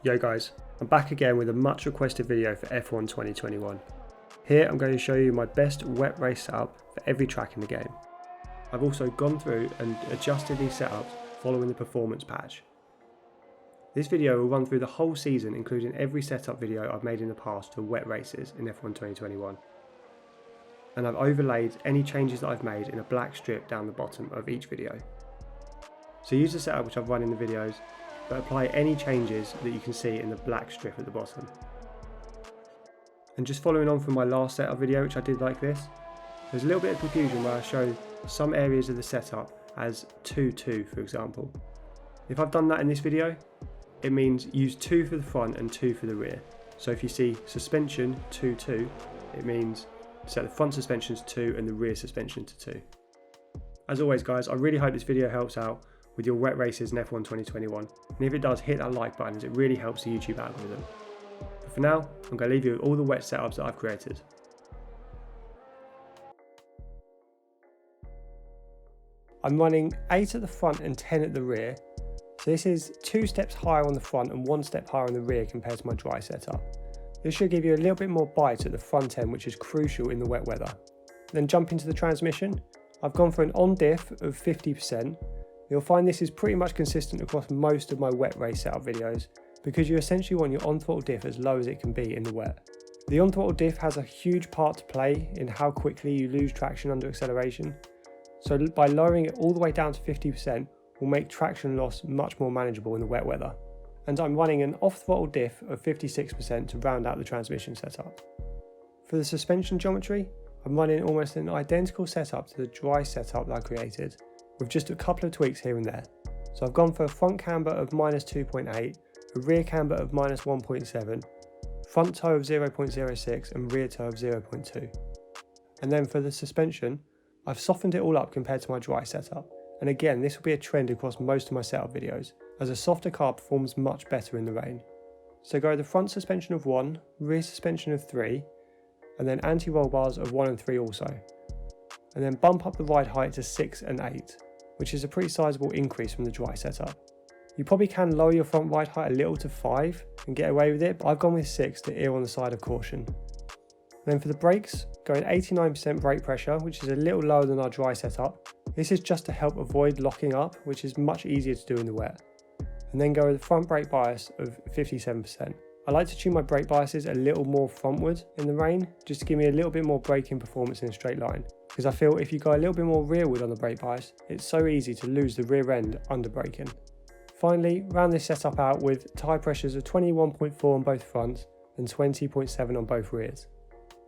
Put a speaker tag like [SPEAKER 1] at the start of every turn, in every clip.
[SPEAKER 1] Yo guys, I'm back again with a much requested video for F1 2021. Here I'm going to show you my best wet race setup for every track in the game. I've also gone through and adjusted these setups following the performance patch. This video will run through the whole season, including every setup video I've made in the past for wet races in F1 2021. And I've overlaid any changes that I've made in a black strip down the bottom of each video. So use the setup which I've run in the videos, but apply any changes that you can see in the black strip at the bottom. And just following on from my last setup video, which I did like this, there's a little bit of confusion where I show some areas of the setup as 2-2, for example. If I've done that in this video, it means use 2 for the front and 2 for the rear. So if you see suspension 2-2, it means set the front suspension to 2 and the rear suspension to 2. As always guys, I really hope this video helps out with your wet races in F1 2021. And if it does, hit that like button as it really helps the YouTube algorithm. But for now, I'm going to leave you with all the wet setups that I've created. I'm running 8 at the front and 10 at the rear. So this is 2 steps higher on the front and 1 step higher on the rear compared to my dry setup. This should give you a little bit more bite at the front end, which is crucial in the wet weather. Then jump into the transmission. I've gone for an on diff of 50%. You'll find this is pretty much consistent across most of my wet race setup videos because you essentially want your on throttle diff as low as it can be in the wet. The on throttle diff has a huge part to play in how quickly you lose traction under acceleration. So by lowering it all the way down to 50% will make traction loss much more manageable in the wet weather. And I'm running an off throttle diff of 56% to round out the transmission setup. For the suspension geometry, I'm running almost an identical setup to the dry setup that I created, with just a couple of tweaks here and there. So I've gone for a front camber of -2.8, a rear camber of -1.7, front toe of 0.06 and rear toe of 0.2. And then for the suspension, I've softened it all up compared to my dry setup. And again, this will be a trend across most of my setup videos, as a softer car performs much better in the rain. So go the front suspension of 1, rear suspension of 3, and then anti-roll bars of 1 and 3 also. And then bump up the ride height to 6 and 8, which is a pretty sizable increase from the dry setup. You probably can lower your front ride height a little to 5 and get away with it, but I've gone with 6 to err on the side of caution. And then for the brakes, going 89% brake pressure, which is a little lower than our dry setup. This is just to help avoid locking up, which is much easier to do in the wet. And then go with the front brake bias of 57%. I like to tune my brake biases a little more frontward in the rain, just to give me a little bit more braking performance in a straight line. Because I feel if you go a little bit more rearward on the brake bias, it's so easy to lose the rear end under braking. Finally, round this setup out with tyre pressures of 21.4 on both fronts and 20.7 on both rears.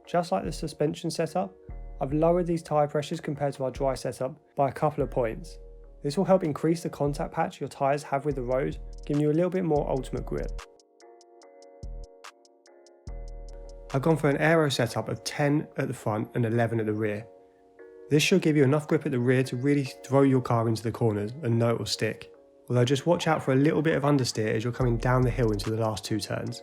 [SPEAKER 1] Just like the suspension setup, I've lowered these tyre pressures compared to our dry setup by a couple of points. This will help increase the contact patch your tyres have with the road, giving you a little bit more ultimate grip. I've gone for an aero setup of 10 at the front and 11 at the rear. This should give you enough grip at the rear to really throw your car into the corners and know it will stick. Although just watch out for a little bit of understeer as you're coming down the hill into the last 2 turns.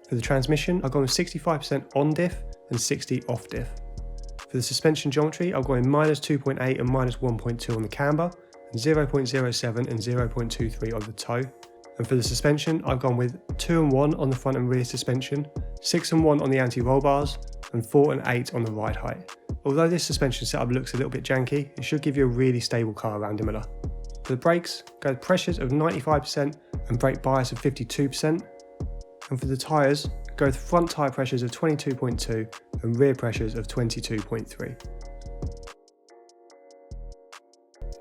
[SPEAKER 1] For the transmission, I've gone with 65% on diff and 60 off diff. For the suspension geometry, I've gone in -2.8 and -1.2 on the camber, and 0.07 and 0.23 on the toe. And for the suspension, I've gone with 2 and 1 on the front and rear suspension, 6 and 1 on the anti-roll bars, and 4 and 8 on the ride height. Although this suspension setup looks a little bit janky, it should give you a really stable car around Imola. For the brakes, go with pressures of 95% and brake bias of 52%. And for the tyres, go with front tyre pressures of 22.2 and rear pressures of 22.3.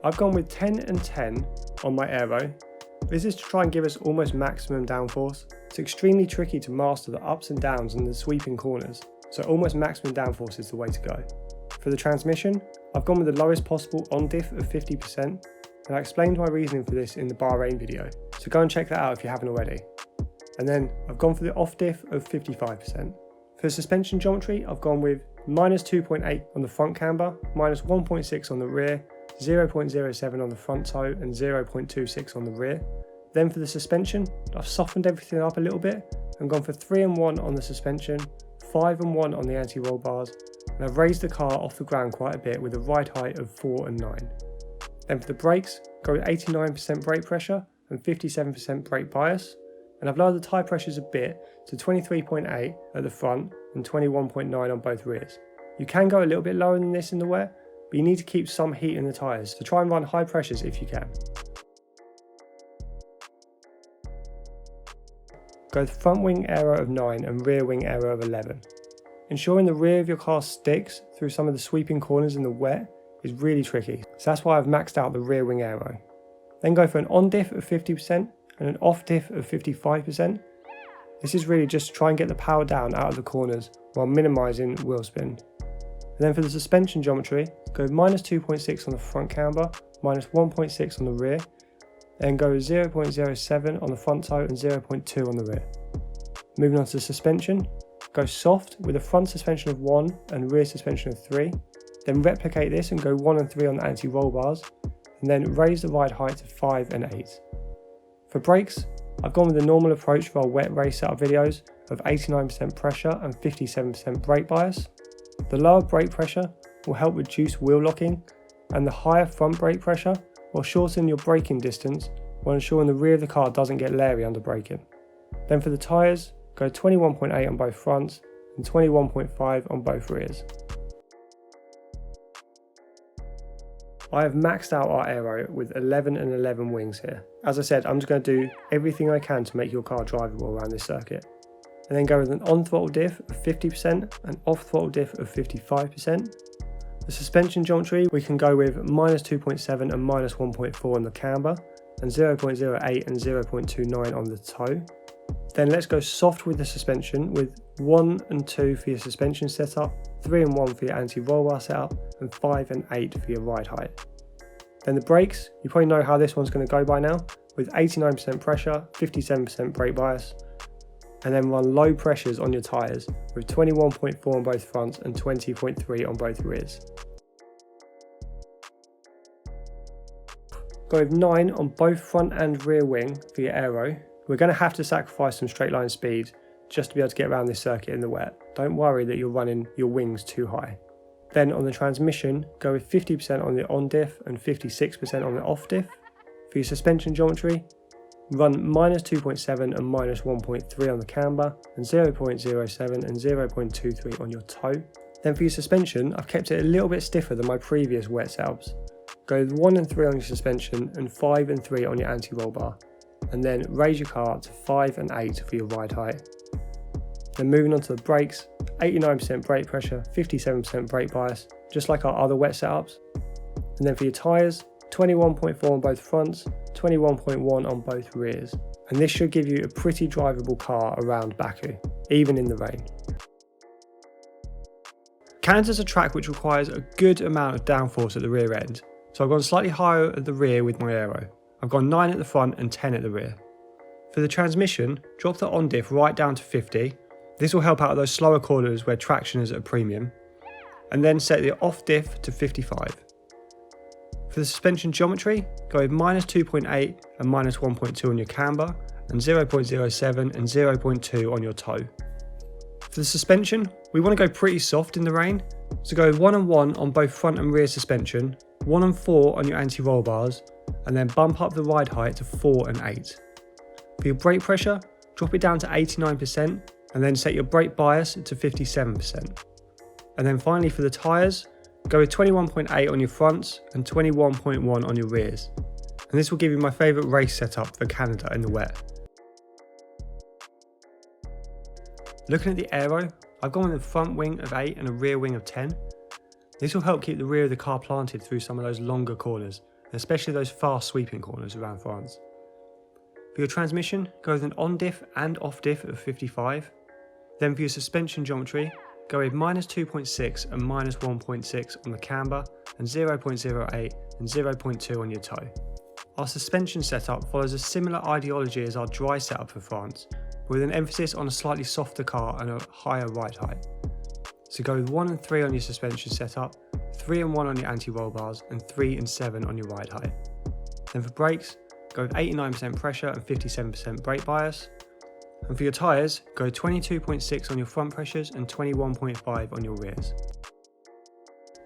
[SPEAKER 1] I've gone with 10 and 10 on my aero. This is to try and give us almost maximum downforce. It's extremely tricky to master the ups and downs and the sweeping corners, so almost maximum downforce is the way to go. For the transmission, I've gone with the lowest possible on diff of 50%, and I explained my reasoning for this in the Bahrain video, so go and check that out if you haven't already. And then I've gone for the off diff of 55%. For suspension geometry, I've gone with -2.8 on the front camber, -1.6 on the rear, 0.07 on the front toe and 0.26 on the rear. Then for the suspension, I've softened everything up a little bit and gone for 3 and 1 on the suspension, 5 and 1 on the anti-roll bars, and I've raised the car off the ground quite a bit with a ride height of 4 and 9. Then for the brakes, go with 89% brake pressure and 57% brake bias, and I've lowered the tyre pressures a bit to 23.8 at the front and 21.9 on both rears. You can go a little bit lower than this in the wet, but you need to keep some heat in the tyres, so try and run high pressures if you can. Go with front wing aero of 9 and rear wing aero of 11. Ensuring the rear of your car sticks through some of the sweeping corners in the wet is really tricky, so that's why I've maxed out the rear wing aero. Then go for an on diff of 50% and an off diff of 55%. This is really just to try and get the power down out of the corners while minimising wheel spin. And then for the suspension geometry, go minus 2.6 on the front camber, minus 1.6 on the rear, then go 0.07 on the front toe and 0.2 on the rear. Moving on to the suspension, go soft with a front suspension of 1 and rear suspension of 3, then replicate this and go 1 and 3 on the anti-roll bars, and then raise the ride height to 5 and 8. For brakes, I've gone with the normal approach for our wet race setup videos of 89% pressure and 57% brake bias. The lower brake pressure will help reduce wheel locking, and the higher front brake pressure will shorten your braking distance while ensuring the rear of the car doesn't get leery under braking. Then for the tyres, go 21.8 on both fronts and 21.5 on both rears. I have maxed out our aero with 11 and 11 wings here. As I said, I'm just going to do everything I can to make your car drivable around this circuit. And then go with an on throttle diff of 50% and off throttle diff of 55%. The suspension geometry, we can go with minus 2.7 and minus 1.4 on the camber, and 0.08 and 0.29 on the toe. Then let's go soft with the suspension with 1 and 2 for your suspension setup, 3 and 1 for your anti-roll bar setup, and 5 and 8 for your ride height. Then the brakes, you probably know how this one's going to go by now, with 89% pressure, 57% brake bias, and then run low pressures on your tyres with 21.4 on both fronts and 20.3 on both rears. Go with 9 on both front and rear wing for your aero. We're going to have to sacrifice some straight line speed just to be able to get around this circuit in the wet. Don't worry that you're running your wings too high. Then on the transmission, go with 50% on the on diff and 56% on the off diff. For your suspension geometry, run minus 2.7 and minus 1.3 on the camber, and 0.07 and 0.23 on your toe. Then for your suspension, I've kept it a little bit stiffer than my previous wet setups. Go with 1 and 3 on your suspension and 5 and 3 on your anti-roll bar, and then raise your car up to 5 and 8 for your ride height. Then moving on to the brakes, 89% brake pressure, 57% brake bias, just like our other wet setups. And then for your tyres, 21.4 on both fronts, 21.1 on both rears. And this should give you a pretty drivable car around Baku, even in the rain. Canada's a track which requires a good amount of downforce at the rear end, so I've gone slightly higher at the rear with my aero. I've gone 9 at the front and 10 at the rear. For the transmission, drop the on diff right down to 50. This will help out those slower corners where traction is at a premium. And then set the off diff to 55. For the suspension geometry, go with minus 2.8 and minus 1.2 on your camber, and 0.07 and 0.2 on your toe. For the suspension, we want to go pretty soft in the rain, so go with 1 and 1 on both front and rear suspension, 1 and 4 on your anti-roll bars, and then bump up the ride height to 4 and 8. For your brake pressure, drop it down to 89% and then set your brake bias to 57%. And then finally for the tyres, go with 21.8 on your fronts and 21.1 on your rears. And this will give you my favourite race setup for Canada in the wet. Looking at the aero, I've gone with a front wing of 8 and a rear wing of 10. This will help keep the rear of the car planted through some of those longer corners, especially those fast sweeping corners around France. For your transmission, go with an on diff and off diff of 55. Then for your suspension geometry, go with minus 2.6 and minus 1.6 on the camber, and 0.08 and 0.2 on your toe. Our suspension setup follows a similar ideology as our dry setup for France, but with an emphasis on a slightly softer car and a higher ride height. So go with 1 and 3 on your suspension setup, 3 and 1 on your anti-roll bars, and 3 and 7 on your ride height. Then for brakes, go with 89% pressure and 57% brake bias. And for your tyres, go 22.6 on your front pressures and 21.5 on your rears.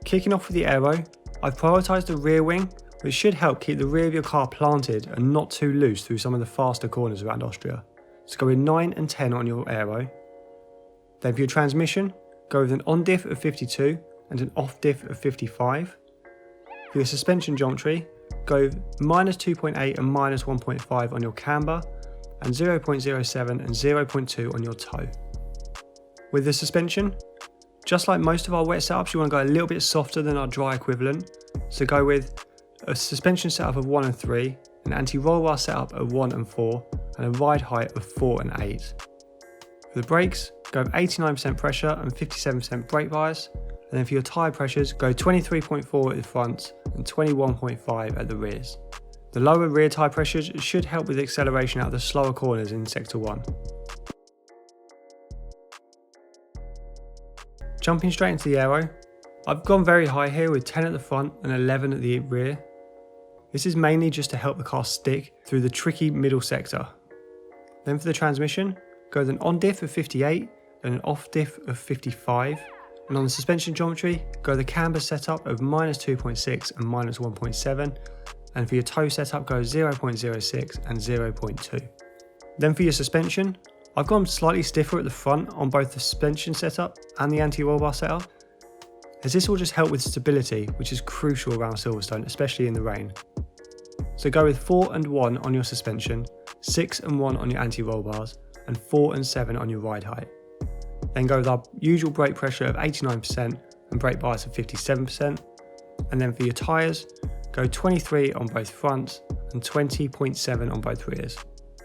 [SPEAKER 1] Kicking off with the aero, I've prioritised the rear wing, which should help keep the rear of your car planted and not too loose through some of the faster corners around Austria. So go with 9 and 10 on your aero. Then for your transmission, go with an on diff of 52 and an off diff of 55. For your suspension geometry, go with -2.8 and -1.5 on your camber and 0.07 and 0.2 on your toe. With the suspension, just like most of our wet setups, you want to go a little bit softer than our dry equivalent. So go with a suspension setup of 1 and 3, an anti-roll bar setup of 1 and 4, and a ride height of 4 and 8. For the brakes, go with 89% pressure and 57% brake bias. And then for your tyre pressures, go 23.4 at the front and 21.5 at the rears. The lower rear tyre pressures should help with acceleration out of the slower corners in sector 1. Jumping straight into the aero, I've gone very high here with 10 at the front and 11 at the rear. This is mainly just to help the car stick through the tricky middle sector. Then for the transmission, go with an on diff of 58 and an off diff of 55. And on the suspension geometry, go the camber setup of -2.6 and -1.7. And for your toe setup, go 0.06 and 0.2. Then for your suspension, I've gone slightly stiffer at the front on both the suspension setup and the anti-roll bar setup, as this will just help with stability, which is crucial around Silverstone, especially in the rain. So go with 4 and 1 on your suspension, 6 and 1 on your anti-roll bars, and 4 and 7 on your ride height. Then go with our usual brake pressure of 89% and brake bias of 57%. And then for your tyres, go 23 on both fronts and 20.7 on both rears.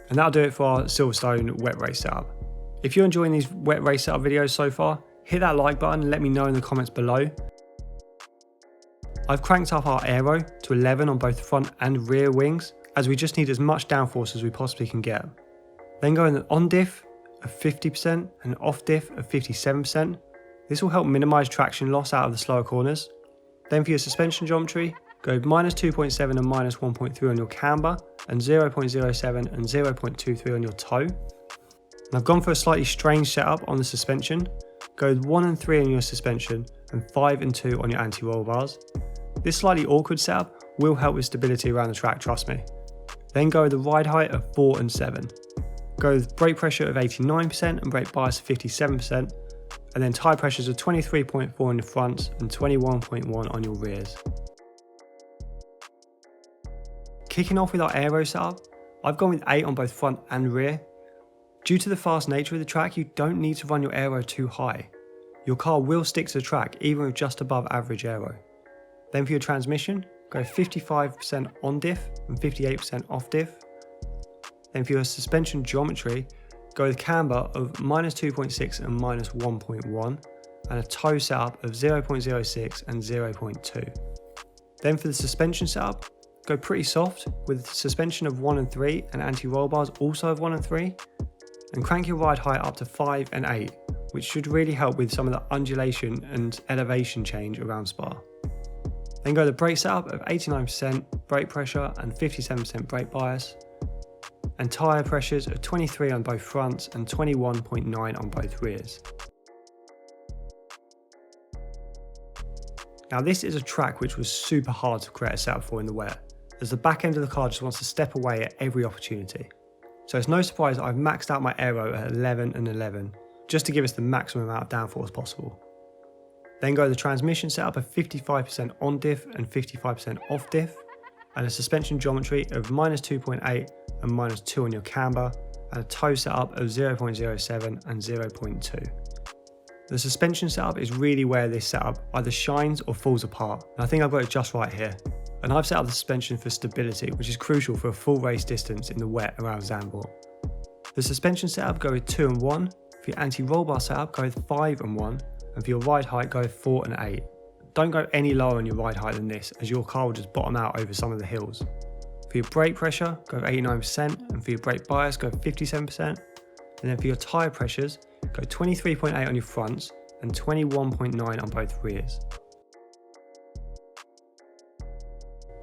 [SPEAKER 1] And that'll do it for our Silverstone wet race setup. If you're enjoying these wet race setup videos so far, hit that like button and let me know in the comments below. I've cranked up our aero to 11 on both front and rear wings, as we just need as much downforce as we possibly can get. Then go in an on diff of 50% and off diff of 57%. This will help minimise traction loss out of the slower corners. Then for your suspension geometry, go -2.7 and -1.3 on your camber and 0.07 and 0.23 on your toe. And I've gone for a slightly strange setup on the suspension. Go with 1 and 3 on your suspension and 5 and 2 on your anti-roll bars. This slightly awkward setup will help with stability around the track, trust me. Then go with the ride height of 4 and 7. Go with brake pressure of 89% and brake bias of 57%, and then tyre pressures of 23.4 on the fronts and 21.1 on your rears. Kicking off with our aero setup, I've gone with 8 on both front and rear. Due to the fast nature of the track, you don't need to run your aero too high. Your car will stick to the track even with just above average aero. Then for your transmission, go 55% on diff and 58% off diff. Then for your suspension geometry, go with camber of -2.6 and -1.1 and a toe setup of 0.06 and 0.2. Then for the suspension setup, go pretty soft with suspension of 1 and 3 and anti-roll bars also of 1 and 3, and crank your ride height up to 5 and 8, which should really help with some of the undulation and elevation change around Spa. Then go the brake setup of 89% brake pressure and 57% brake bias, and tyre pressures of 23 on both fronts and 21.9 on both rears. Now this is a track which was super hard to create a setup for in the wet, as the back end of the car just wants to step away at every opportunity. So it's no surprise that I've maxed out my aero at 11 and 11, just to give us the maximum amount of downforce possible. Then go the transmission setup of 55% on diff and 55% off diff, and a suspension geometry of -2.8 and -2 on your camber, and a toe setup of 0.07 and 0.2. The suspension setup is really where this setup either shines or falls apart, and I think I've got it just right here. And I've set up the suspension for stability, which is crucial for a full race distance in the wet around Zandvoort. The suspension setup, go with 2 and 1, for your anti-roll bar setup go with 5 and 1, and for your ride height go with 4 and 8. Don't go any lower on your ride height than this, as your car will just bottom out over some of the hills. For your brake pressure, go with 89%, and for your brake bias, go with 57%. And then for your tyre pressures, go 23.8 on your fronts and 21.9 on both rears.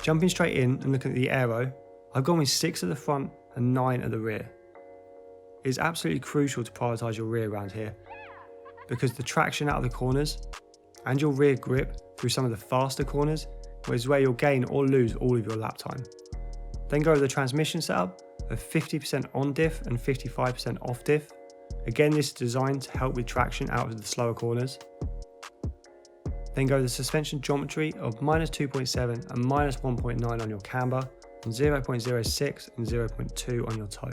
[SPEAKER 1] Jumping straight in and looking at the aero, I've gone with 6 at the front and 9 at the rear. It is absolutely crucial to prioritise your rear around here, because the traction out of the corners and your rear grip through some of the faster corners is where you'll gain or lose all of your lap time. Then go to the transmission setup, of 50% on diff and 55% off diff. Again, this is designed to help with traction out of the slower corners. Then go the suspension geometry of -2.7 and -1.9 on your camber, and 0.06 and 0.2 on your toe.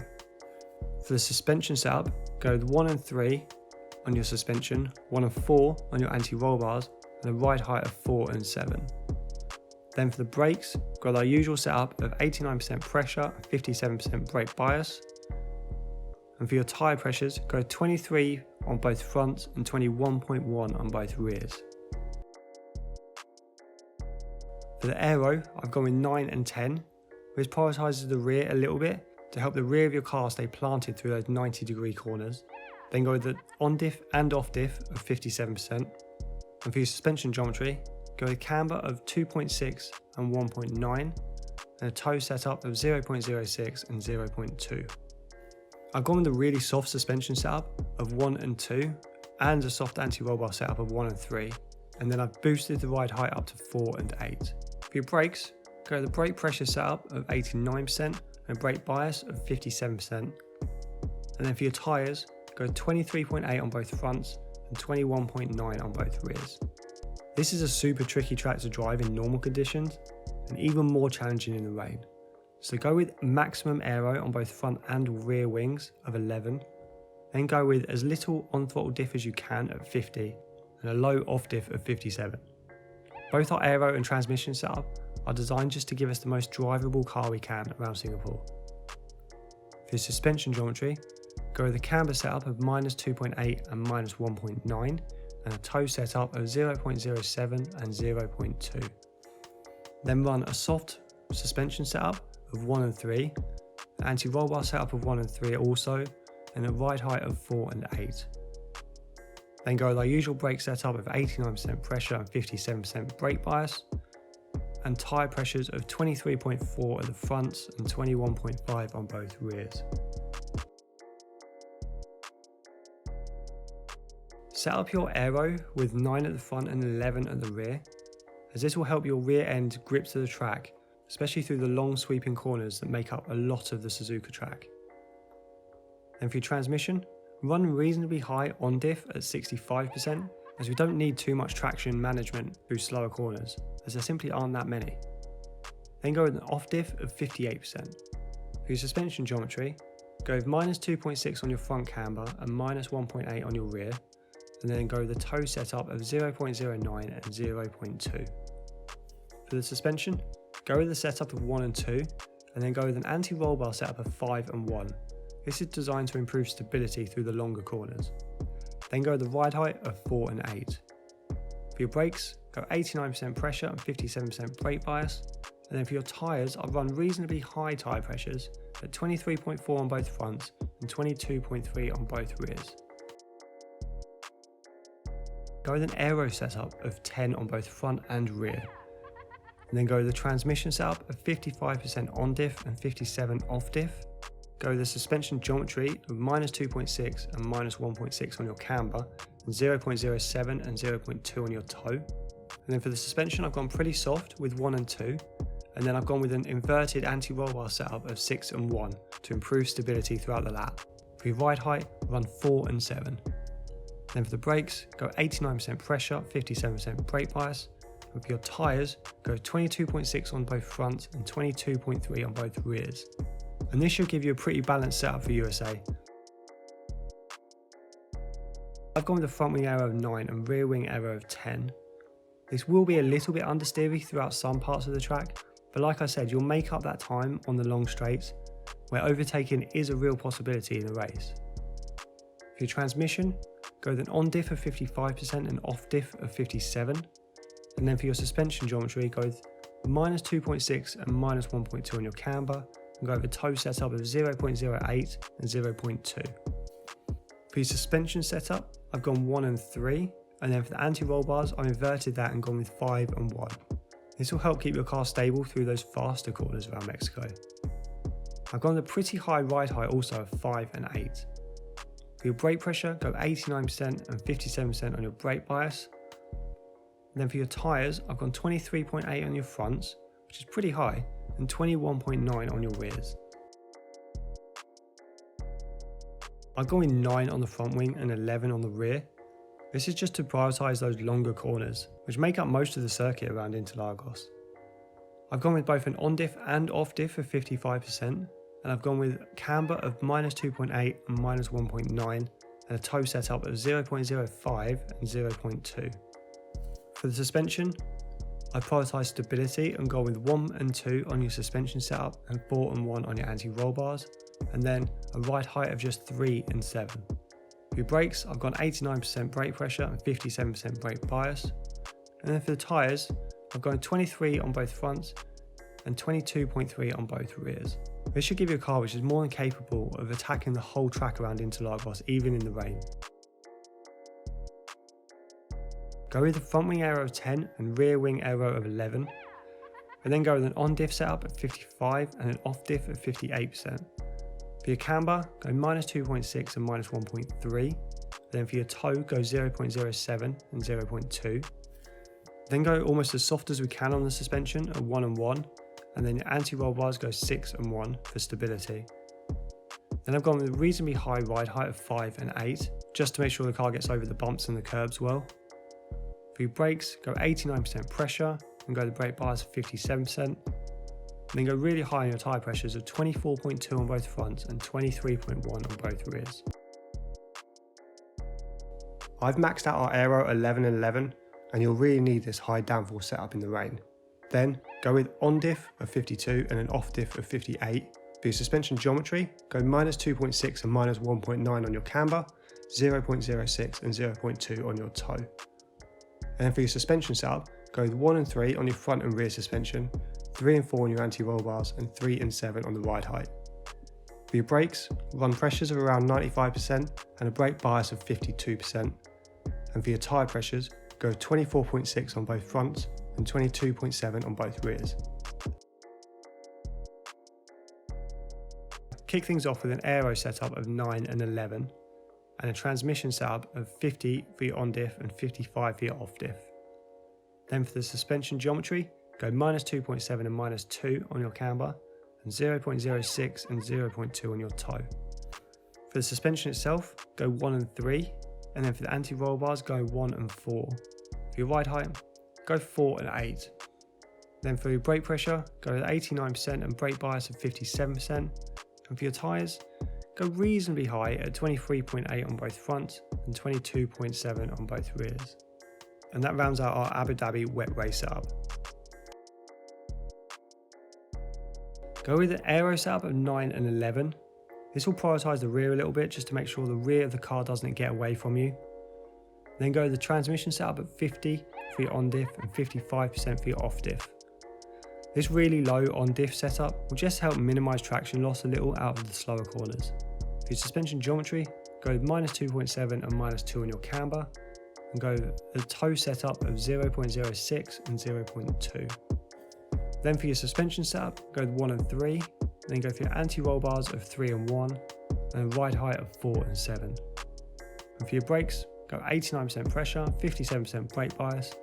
[SPEAKER 1] For the suspension setup, go with 1 and 3 on your suspension, 1 and 4 on your anti-roll bars, and a ride height of 4 and 7. Then for the brakes, got our usual setup of 89% pressure and 57% brake bias. And for your tyre pressures, go 23 on both fronts and 21.1 on both rears. For the aero, I've gone with 9 and 10, which prioritises the rear a little bit to help the rear of your car stay planted through those 90-degree corners. Then go with the on diff and off diff of 57%. And for your suspension geometry, go with camber of 2.6 and 1.9, and a toe setup of 0.06 and 0.2. I've gone with a really soft suspension setup of 1 and 2, and a soft anti-roll bar setup of 1 and 3, and then I've boosted the ride height up to 4 and 8. For your brakes, go with the brake pressure setup of 89% and a brake bias of 57%. And then for your tyres, go 23.8 on both fronts and 21.9 on both rears. This is a super tricky track to drive in normal conditions and even more challenging in the rain. So go with maximum aero on both front and rear wings of 11, then go with as little on throttle diff as you can at 50 and a low off diff of 57. Both our aero and transmission setup are designed just to give us the most drivable car we can around Singapore. For your suspension geometry, go with the camber setup of -2.8 and -1.9, and a toe setup of 0.07 and 0.2. Then run a soft suspension setup of 1 and 3, an anti-roll bar setup of 1 and 3 also, and a ride height of 4 and 8. Then go with our usual brake setup of 89% pressure and 57% brake bias, and tyre pressures of 23.4 at the fronts and 21.5 on both rears. Set up your aero with 9 at the front and 11 at the rear, as this will help your rear end grip to the track, especially through the long sweeping corners that make up a lot of the Suzuka track. Then for your transmission, run reasonably high on diff at 65%, as we don't need too much traction management through slower corners, as there simply aren't that many. Then go with an off diff of 58%. For your suspension geometry, go with -2.6 on your front camber and -1.8 on your rear, and then go with the toe setup of 0.09 and 0.2. For the suspension, go with the setup of 1 and 2, and then go with an anti-roll bar setup of 5 and 1. This is designed to improve stability through the longer corners. Then go with the ride height of 4 and 8. For your brakes, go 89% pressure and 57% brake bias, and then for your tyres, I'll run reasonably high tyre pressures at 23.4 on both fronts and 22.3 on both rears. Go with an aero setup of 10 on both front and rear. And then go with the transmission setup of 55% on diff and 57 off diff. Go with the suspension geometry of -2.6 and -1.6 on your camber, and 0.07 and 0.2 on your toe. And then for the suspension, I've gone pretty soft with 1 and 2. And then I've gone with an inverted anti-roll bar setup of 6 and 1 to improve stability throughout the lap. For your ride height, run 4 and 7. Then for the brakes, go 89% pressure, 57% brake bias. And for your tyres, go 22.6 on both fronts and 22.3 on both rears. And this should give you a pretty balanced setup for USA. I've gone with a front wing aero of 9 and rear wing aero of 10. This will be a little bit understeery throughout some parts of the track, but like I said, you'll make up that time on the long straights, where overtaking is a real possibility in the race. For your transmission, go with an on diff of 55% and off diff of 57. And then for your suspension geometry, go with -2.6 and -1.2 on your camber, and go with a toe setup of 0.08 and 0.2. For your suspension setup, I've gone 1 and 3, and then for the anti-roll bars, I've inverted that and gone with 5 and 1. This will help keep your car stable through those faster corners around Mexico. I've gone with a pretty high ride height also of 5 and 8. For your brake pressure, go 89% and 57% on your brake bias. And then for your tyres, I've gone 23.8 on your fronts, which is pretty high, and 21.9 on your rears. I've gone with 9 on the front wing and 11 on the rear. This is just to prioritise those longer corners, which make up most of the circuit around Interlagos. I've gone with both an on-diff and off-diff of 55%, and I've gone with camber of -2.8 and -1.9, and a toe setup of 0.05 and 0.2. For the suspension, I've prioritised stability and gone with 1 and 2 on your suspension setup and 4 and 1 on your anti-roll bars, and then a ride height of just 3 and 7. For your brakes, I've gone 89% brake pressure and 57% brake bias. And then for the tyres, I've gone 23 on both fronts and 22.3 on both rears. This should give you a car which is more than capable of attacking the whole track around Interlagos, even in the rain. Go with a front wing aero of 10 and rear wing aero of 11, and then go with an on-diff setup at 55 and an off-diff at 58%. For your camber, go -2.6 and -1.3, then for your toe, go 0.07 and 0.2. Then go almost as soft as we can on the suspension at 1 and 1, and then your anti-roll bars go 6 and 1 for stability. Then I've gone with a reasonably high ride height of 5 and 8, just to make sure the car gets over the bumps and the curbs well. For your brakes, go 89% pressure and go the brake bias of 57%. And then go really high on your tyre pressures of 24.2 on both fronts and 23.1 on both rears. I've maxed out our aero 11 and 11, and you'll really need this high downforce setup in the rain. Then go with on-diff of 52 and an off-diff of 58. For your suspension geometry, go -2.6 and -1.9 on your camber, 0.06 and 0.2 on your toe. And then for your suspension setup, go with 1 and 3 on your front and rear suspension, 3 and 4 on your anti-roll bars, and 3 and 7 on the ride height. For your brakes, run pressures of around 95% and a brake bias of 52%. And for your tyre pressures, go 24.6 on both fronts and 22.7 on both rears. Kick things off with an aero setup of 9 and 11, and a transmission setup of 50 for your on-diff and 55 for your off-diff. Then for the suspension geometry, go -2.7 and -2 on your camber, and 0.06 and 0.2 on your toe. For the suspension itself, go 1 and 3, and then for the anti-roll bars, go 1 and 4. For your ride height, go 4 and 8. Then for your brake pressure, go with 89% and brake bias of 57%. And for your tyres, go reasonably high at 23.8 on both fronts and 22.7 on both rears. And that rounds out our Abu Dhabi wet race setup. Go with an aero setup of 9 and 11. This will prioritise the rear a little bit just to make sure the rear of the car doesn't get away from you. Then go with the transmission setup at 50 for your on-diff and 55% for your off-diff. This really low on-diff setup will just help minimise traction loss a little out of the slower corners. For your suspension geometry, go with -2.7 and -2 on your camber, and go a toe setup of 0.06 and 0.2. Then for your suspension setup, go with 1 and 3, then go for your anti-roll bars of 3 and 1, and a ride height of 4 and 7. And for your brakes, go 89% pressure, 57% brake bias.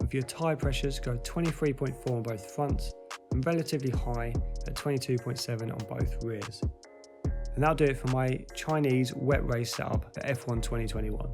[SPEAKER 1] And for your tyre pressures, go 23.4 on both fronts and relatively high at 22.7 on both rears. And that'll do it for my Chinese wet race setup for F1 2021.